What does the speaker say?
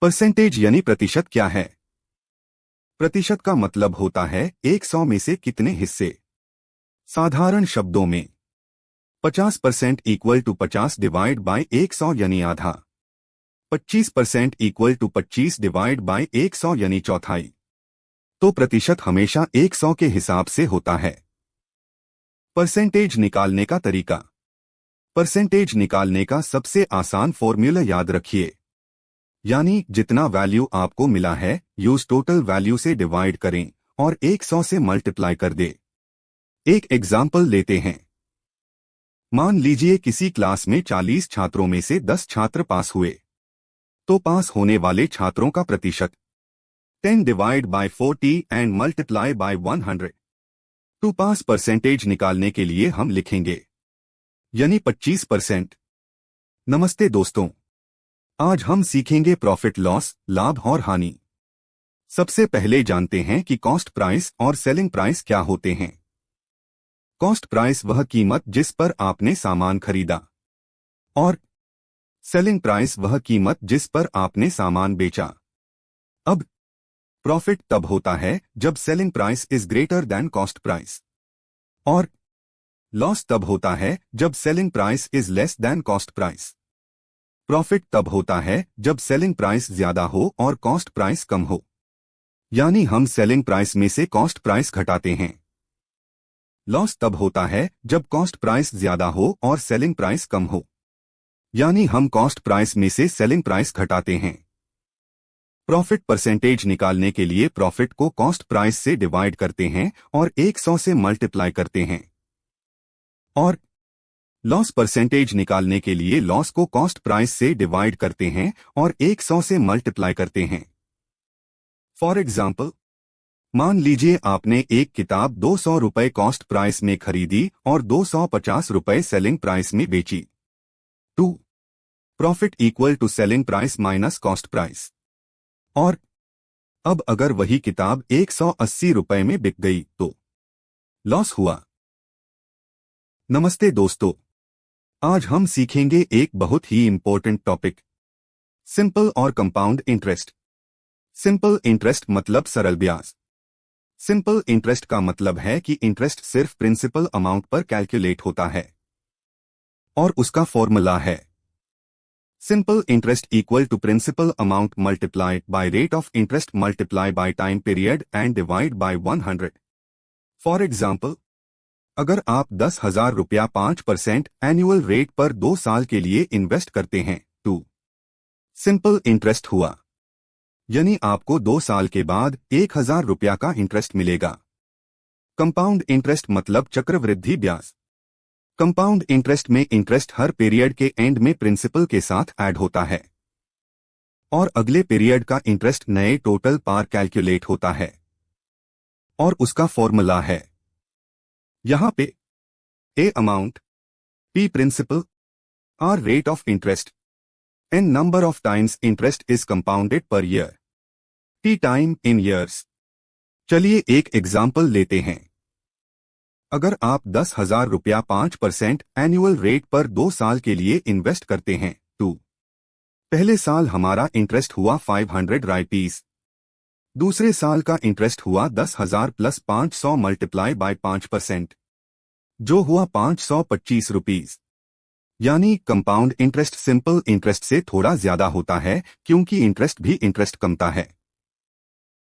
Percentage यानी प्रतिशत क्या है? प्रतिशत का मतलब होता है 100 में से कितने हिस्से। साधारण शब्दों में 50% इक्वल टू 50 डिवाइड बाय 100 यानी आधा। 25% इक्वल टू 25 डिवाइड बाय 100 यानी चौथाई। तो प्रतिशत हमेशा 100 के हिसाब से होता है। परसेंटेज निकालने का तरीका। परसेंटेज निकालने का सबसे आसान फॉर्मूला याद रखिए, यानी जितना वैल्यू आपको मिला है यूज टोटल वैल्यू से डिवाइड करें और 100 से मल्टीप्लाई कर दे। एक एग्जाम्पल लेते हैं। मान लीजिए किसी क्लास में 40 छात्रों में से 10 छात्र पास हुए, तो पास होने वाले छात्रों का प्रतिशत 10 divide by 40 and multiply by 100। To pass percentage निकालने के लिए हम लिखेंगे यानी 25%। नमस्ते दोस्तों, आज हम सीखेंगे प्रॉफिट लॉस, लाभ और हानि। सबसे पहले जानते हैं कि कॉस्ट प्राइस और सेलिंग प्राइस क्या होते हैं। कॉस्ट प्राइस वह कीमत जिस पर आपने सामान खरीदा और सेलिंग प्राइस वह कीमत जिस पर आपने सामान बेचा। अब प्रॉफिट तब होता है जब selling price is greater than cost price, और लॉस तब होता है जब selling price is less than cost price. Profit तब होता है जब सेलिंग प्राइस ज्यादा हो और कॉस्ट प्राइस कम हो, यानी हम सेलिंग प्राइस में से कॉस्ट प्राइस घटाते हैं। लॉस तब होता है जब कॉस्ट प्राइस ज्यादा हो और सेलिंग प्राइस कम हो, यानी हम कॉस्ट प्राइस में से सेलिंग प्राइस घटाते हैं। प्रॉफिट परसेंटेज निकालने के लिए प्रॉफिट को कॉस्ट प्राइस से डिवाइड करते हैं और 100 से मल्टीप्लाई करते हैं, और लॉस परसेंटेज निकालने के लिए लॉस को कॉस्ट प्राइस से डिवाइड करते हैं और 100 से मल्टीप्लाई करते हैं। फॉर एग्जाम्पल, मान लीजिए आपने एक किताब 200 रुपए कॉस्ट प्राइस में खरीदी और 250 रुपए सेलिंग प्राइस में बेची। 2 profit equal to selling price minus cost price. और अब अगर वही किताब 180 रुपए में बिक गई तो लॉस हुआ। नमस्ते दोस्तों, आज हम सीखेंगे एक बहुत ही इंपॉर्टेंट टॉपिक, सिंपल और कंपाउंड इंटरेस्ट। सिंपल इंटरेस्ट मतलब सरल ब्याज। सिंपल इंटरेस्ट का मतलब है कि इंटरेस्ट सिर्फ प्रिंसिपल अमाउंट पर कैलकुलेट होता है, और उसका फॉर्मूला है simple interest equal to principal amount multiplied by rate of interest multiply by time period and divide by 100। For example, अगर आप 10,000 रुपया 5% एनुअल रेट पर 2 साल के लिए इन्वेस्ट करते हैं तो सिंपल इंटरेस्ट हुआ, यानी आपको 2 साल के बाद 1,000 रुपया का इंटरेस्ट मिलेगा। कंपाउंड इंटरेस्ट मतलब चक्रवृद्धि ब्याज। कंपाउंड इंटरेस्ट में इंटरेस्ट हर पीरियड के एंड में प्रिंसिपल के साथ ऐड होता है, और अगले पीरियड का इंटरेस्ट नए टोटल पर कैलकुलेट होता है, और उसका फॉर्मूला है यहां पे A amount, P principal, R rate of interest, N number of times interest is compounded per year, T time in years. चलिए एक एग्जाम्पल लेते हैं। अगर आप 10,000 रुपया 5% एनुअल रेट पर 2 साल के लिए इन्वेस्ट करते हैं तो पहले साल हमारा इंटरेस्ट हुआ 500 रुपीस, दूसरे साल का इंटरेस्ट हुआ 10,000 प्लस 500 मल्टीप्लाई बाय 5%, जो हुआ 525 रुपीस। यानी कंपाउंड इंटरेस्ट सिंपल इंटरेस्ट से थोड़ा ज्यादा होता है क्योंकि इंटरेस्ट भी इंटरेस्ट कमता है।